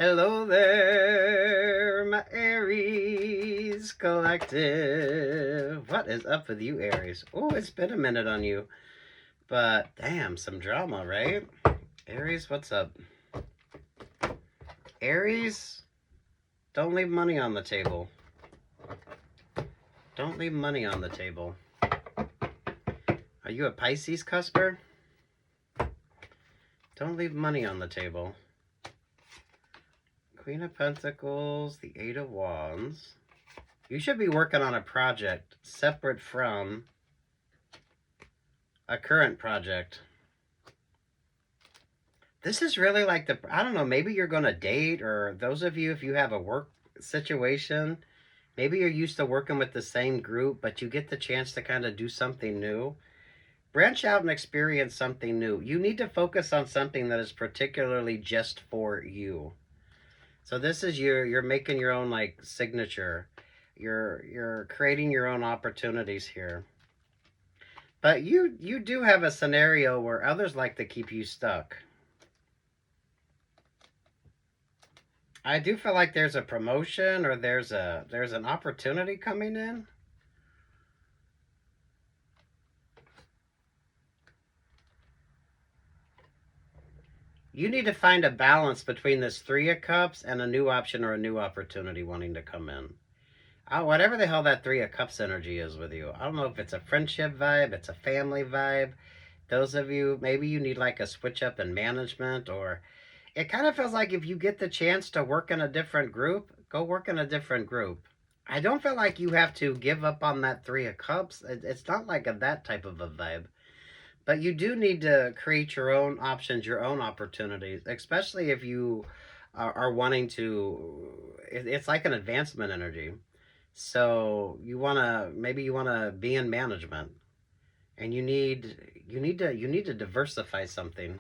Hello there, my Aries collective. What is up with you, Aries? Oh, it's been a minute on you. But damn, some drama, right? Aries, what's up? Aries, don't leave money on the table. Don't leave money on the table. Are you a Pisces cusper? Don't leave money on the table. Queen of Pentacles, the Eight of Wands. You should be working on a project separate from a current project. This is really like I don't know, maybe you're going to date, or those of you, if you have a work situation, maybe you're used to working with the same group, but you get the chance to kind of do something new. Branch out and experience something new. You need to focus on something that is particularly just for you. So this is you're making your own like signature. You're creating your own opportunities here. But you do have a scenario where others like to keep you stuck. I do feel like there's a promotion, or there's an opportunity coming in. You need to find a balance between this Three of Cups and a new option or a new opportunity wanting to come in. Whatever the hell that Three of Cups energy is with you. I don't know if it's a friendship vibe, it's a family vibe. Those of you, maybe you need like a switch up in management, or it kind of feels like if you get the chance to work in a different group, go work in a different group. I don't feel like you have to give up on that Three of Cups. It's not like that type of a vibe. But you do need to create your own options, your own opportunities, especially if you are wanting to. It's like an advancement energy. So maybe you want to be in management, and you need to diversify something.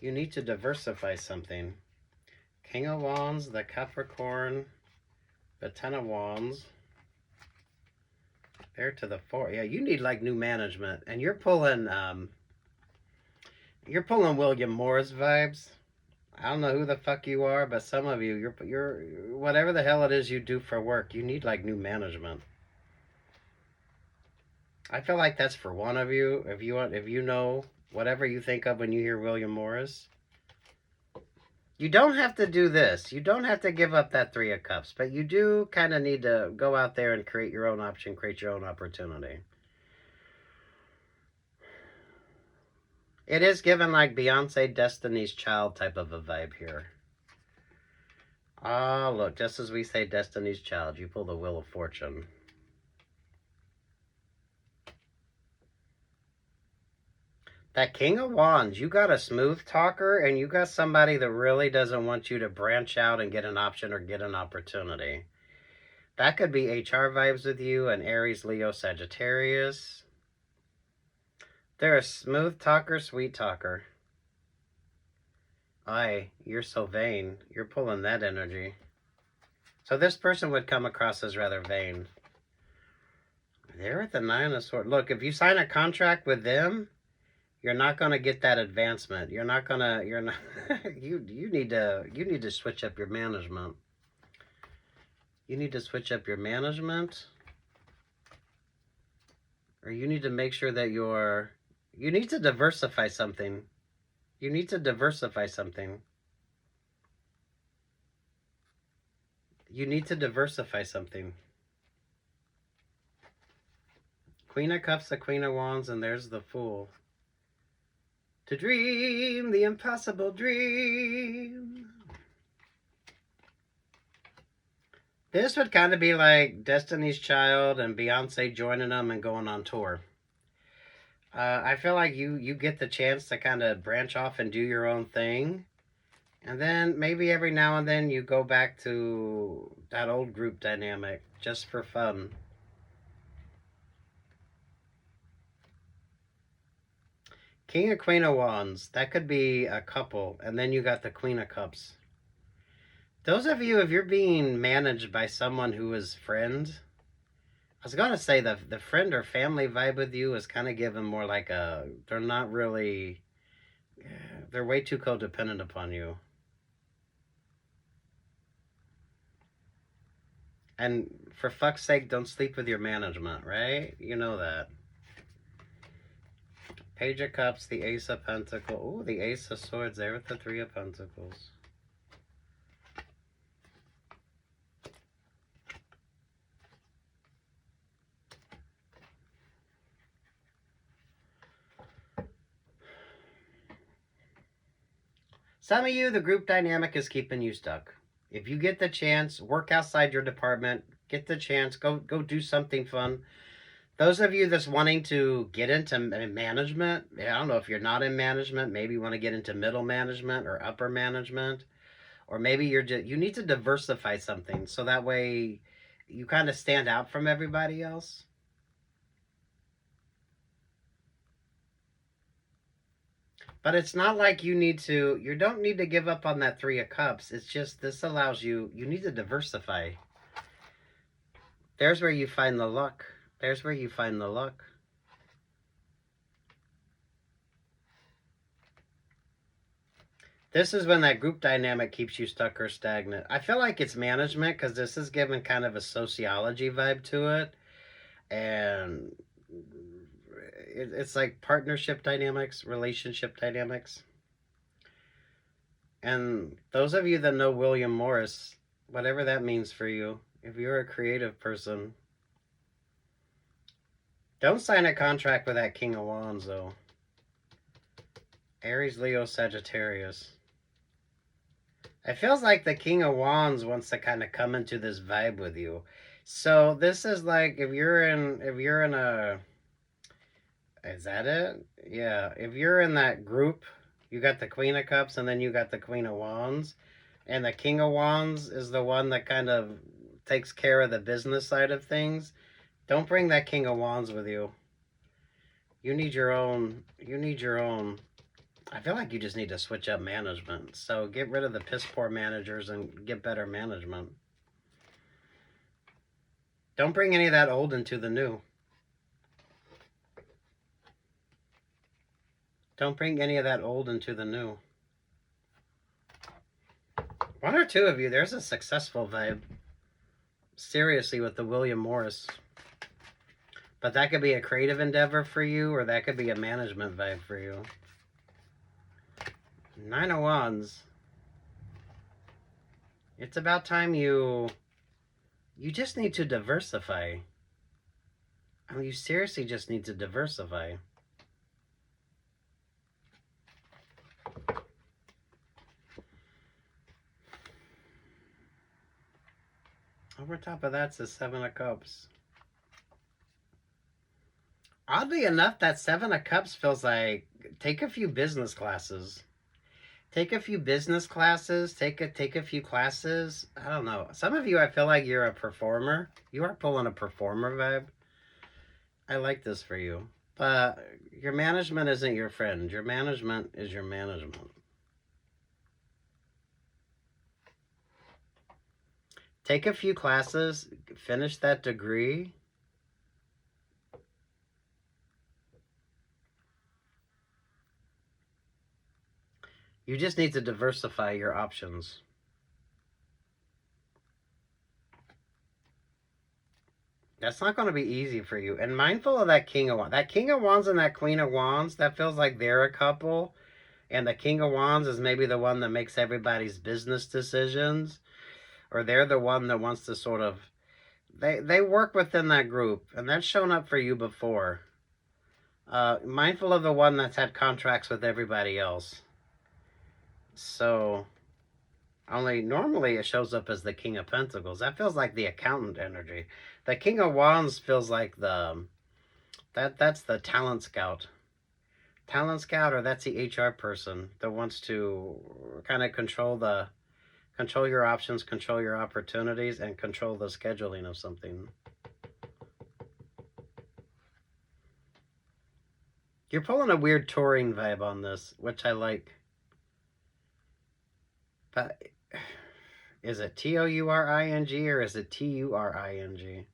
You need to diversify something. King of Wands, the Capricorn, the Ten of Wands. There to the Four. Yeah, you need like new management, and you're pulling William Morris vibes. I don't know who the fuck you are, but some of you, you're whatever the hell it is you do for work, you need like new management. I feel like that's for one of you. If you know whatever you think of when you hear William Morris. You don't have to do this. You don't have to give up that Three of Cups, but you do kind of need to go out there and create your own option, create your own opportunity. It is given like Beyonce, Destiny's Child type of a vibe here. Ah, look, just as we say Destiny's Child, you pull the Wheel of Fortune. That King of Wands, you got a smooth talker, and you got somebody that really doesn't want you to branch out and get an option or get an opportunity. That could be HR vibes with you, an Aries, Leo, Sagittarius. They're a smooth talker, sweet talker. You're so vain. You're pulling that energy. So this person would come across as rather vain. They're at the Nine of Swords. Look, if you sign a contract with them, you're not going to get that advancement. You need to switch up your management. You need to switch up your management. Or you need to make sure that you need to diversify something. You need to diversify something. You need to diversify something. Queen of Cups, the Queen of Wands, and there's the Fool. To dream the impossible dream. This would kind of be like Destiny's Child and Beyonce joining them and going on tour. I feel like you get the chance to kind of branch off and do your own thing. And then maybe every now and then you go back to that old group dynamic just for fun. King of Queen of Wands, that could be a couple. And then you got the Queen of Cups. Those of you, if you're being managed by someone who is friend, I was going to say the friend or family vibe with you is kind of given more like they're not really, they're way too codependent upon you. And for fuck's sake, don't sleep with your management, right? You know that. Page of Cups, the Ace of Pentacles. Ooh, the Ace of Swords there with the Three of Pentacles. Some of you, the group dynamic is keeping you stuck. If you get the chance, work outside your department. Get the chance, go do something fun. Those of you that's wanting to get into management, I don't know if you're not in management, maybe you want to get into middle management or upper management, or maybe you need to diversify something so that way you kind of stand out from everybody else. But it's not like you don't need to give up on that Three of Cups. It's just this allows you need to diversify. There's where you find the luck. There's where you find the luck. This is when that group dynamic keeps you stuck or stagnant. I feel like it's management because this is given kind of a sociology vibe to it. And it's like partnership dynamics, relationship dynamics. And those of you that know William Morris, whatever that means for you, if you're a creative person, don't sign a contract with that King of Wands, though. Aries, Leo, Sagittarius. It feels like the King of Wands wants to kind of come into this vibe with you. So this is like if you're in a, is that it? Yeah. If you're in that group, you got the Queen of Cups and then you got the Queen of Wands. And the King of Wands is the one that kind of takes care of the business side of things. Don't bring that King of Wands with you. You need your own. I feel like you just need to switch up management. So get rid of the piss poor managers and get better management. Don't bring any of that old into the new. Don't bring any of that old into the new. One or two of you, there's a successful vibe. Seriously, with the William Morris. But that could be a creative endeavor for you, or that could be a management vibe for you. Nine of Wands. It's about time you just need to diversify. I mean, you seriously just need to diversify. Over top of that's the Seven of Cups. Oddly enough, that Seven of Cups feels like take a few business classes. Take a few business classes. Take a few classes. I don't know. Some of you, I feel like you're a performer. You are pulling a performer vibe. I like this for you. But your management isn't your friend. Your management is your management. Take a few classes. Finish that degree. You just need to diversify your options. That's not going to be easy for you. And mindful of that King of Wands. That King of Wands and that Queen of Wands, that feels like they're a couple. And the King of Wands is maybe the one that makes everybody's business decisions. Or they're the one that wants to sort of... They work within that group. And that's shown up for you before. Mindful of the one that's had contracts with everybody else. So... Only normally it shows up as the King of Pentacles. That feels like the accountant energy. The King of Wands feels like that's the talent scout. Talent scout, or that's the HR person that wants to kind of control your options, control your opportunities, and control the scheduling of something. You're pulling a weird touring vibe on this, which I like. But is it Touring or is it Turing?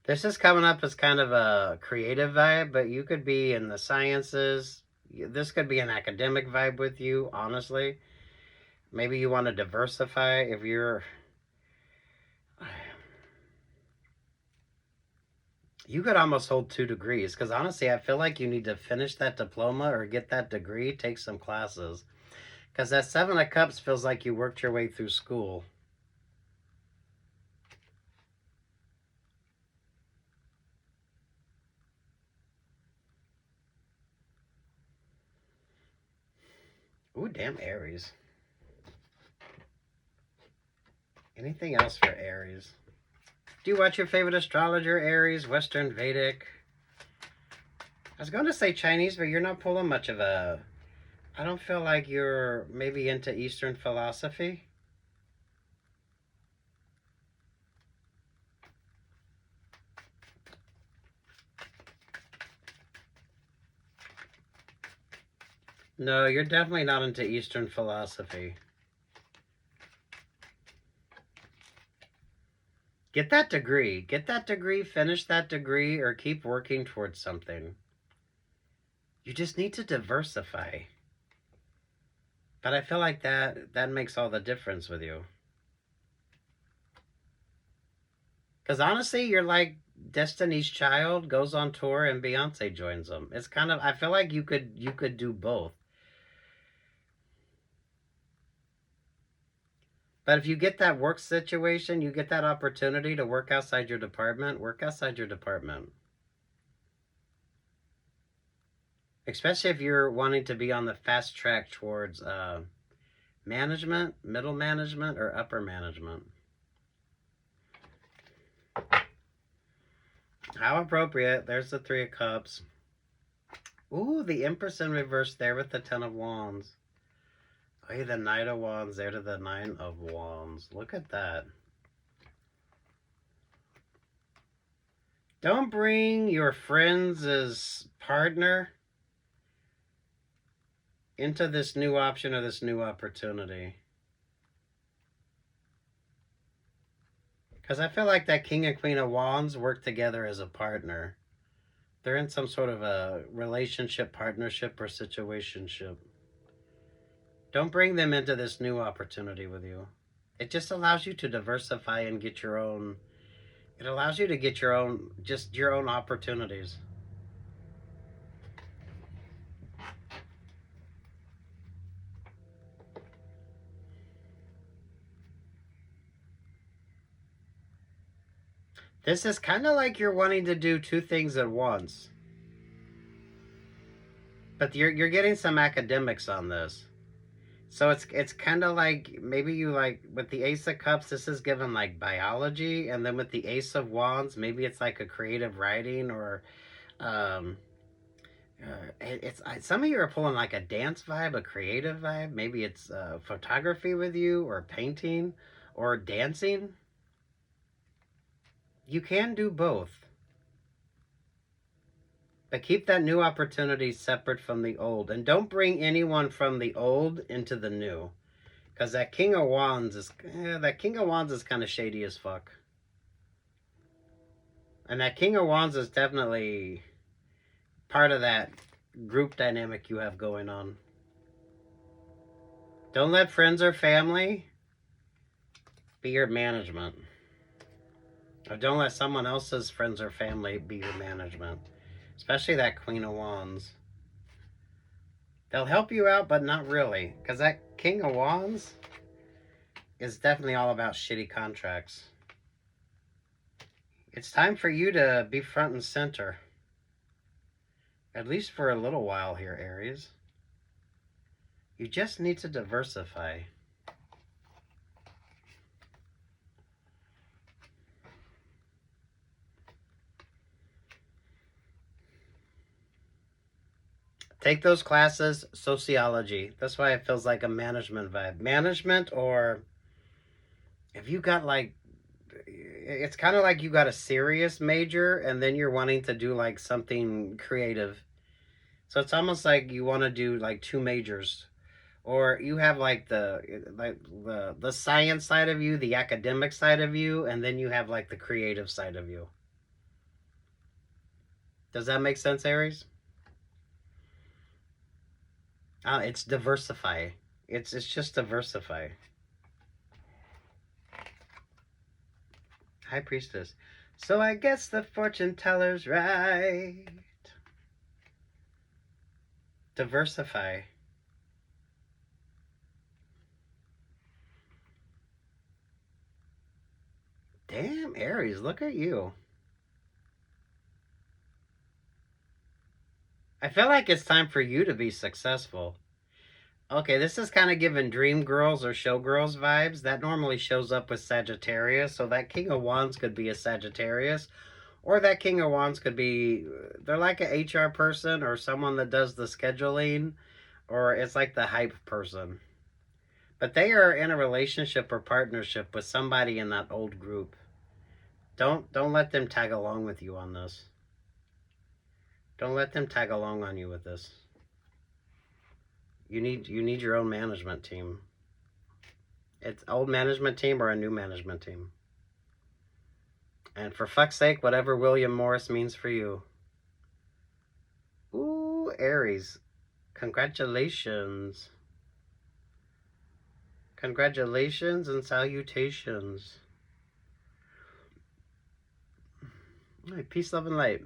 This is coming up as kind of a creative vibe, but you could be in the sciences. This could be an academic vibe with you, honestly. Maybe you want to diversify if you're... You could almost hold 2 degrees, because honestly, I feel like you need to finish that diploma or get that degree, take some classes. Because that 7 of Cups feels like you worked your way through school. Ooh, damn Aries. Anything else for Aries? Do you watch your favorite astrologer, Aries? Western, Vedic? I was going to say Chinese, but you're not pulling much of a... I don't feel like you're maybe into Eastern philosophy. No, you're definitely not into Eastern philosophy. Get that degree. Get that degree, finish that degree, or keep working towards something. You just need to diversify. But I feel like that makes all the difference with you. Because honestly, you're like Destiny's Child goes on tour and Beyonce joins them. It's kind of, I feel like you could do both. But if you get that work situation, you get that opportunity to work outside your department, work outside your department. Especially if you're wanting to be on the fast track towards management, middle management, or upper management. How appropriate. There's the 3 of Cups. Ooh, the Empress in reverse there with the 10 of Wands. Hey, the Knight of Wands there to the 9 of Wands. Look at that. Don't bring your friends' partner into this new option or this new opportunity. Because I feel like that King and Queen of Wands work together as a partner. They're in some sort of a relationship, partnership, or situationship. Don't bring them into this new opportunity with you. It just allows you to diversify and get your own. It allows you to get your own, just your own opportunities. This is kind of like you're wanting to do 2 things at once. But you're getting some academics on this. So it's kind of like maybe you like with the Ace of Cups, this is given like biology, and then with the Ace of Wands, maybe it's like a creative writing or um, it's some of you are pulling like a dance vibe, a creative vibe. Maybe it's photography with you, or painting, or dancing. You can do both, but keep that new opportunity separate from the old, and don't bring anyone from the old into the new. Because that King of Wands is kind of shady as fuck. And that King of Wands is definitely part of that group dynamic you have going on. Don't let friends or family be your management. Or don't let someone else's friends or family be your management. Especially that Queen of Wands. They'll help you out, but not really. Because that King of Wands is definitely all about shitty contracts. It's time for you to be front and center. At least for a little while here, Aries. You just need to diversify. Take those classes, sociology. That's why it feels like a management vibe. Management, or if you got like, it's kind of like you got a serious major and then you're wanting to do like something creative. So it's almost like you want to do like 2 majors. Or you have like the science side of you, the academic side of you, and then you have like the creative side of you. Does that make sense, Aries? It's diversify. It's just diversify. High Priestess. So I guess the fortune teller's right. Diversify. Damn, Aries, look at you. I feel like it's time for you to be successful. Okay, this is kind of giving dream girls or showgirls vibes. That normally shows up with Sagittarius, so that King of Wands could be a Sagittarius. Or that King of Wands could be, they're like an HR person or someone that does the scheduling, or it's like the hype person. But they are in a relationship or partnership with somebody in that old group. Don't let them tag along with you on this. Don't let them tag along on you with this. You need your own management team. It's old management team or a new management team. And for fuck's sake, whatever William Morris means for you. Ooh, Aries. Congratulations. Congratulations and salutations. All right, peace, love, and light.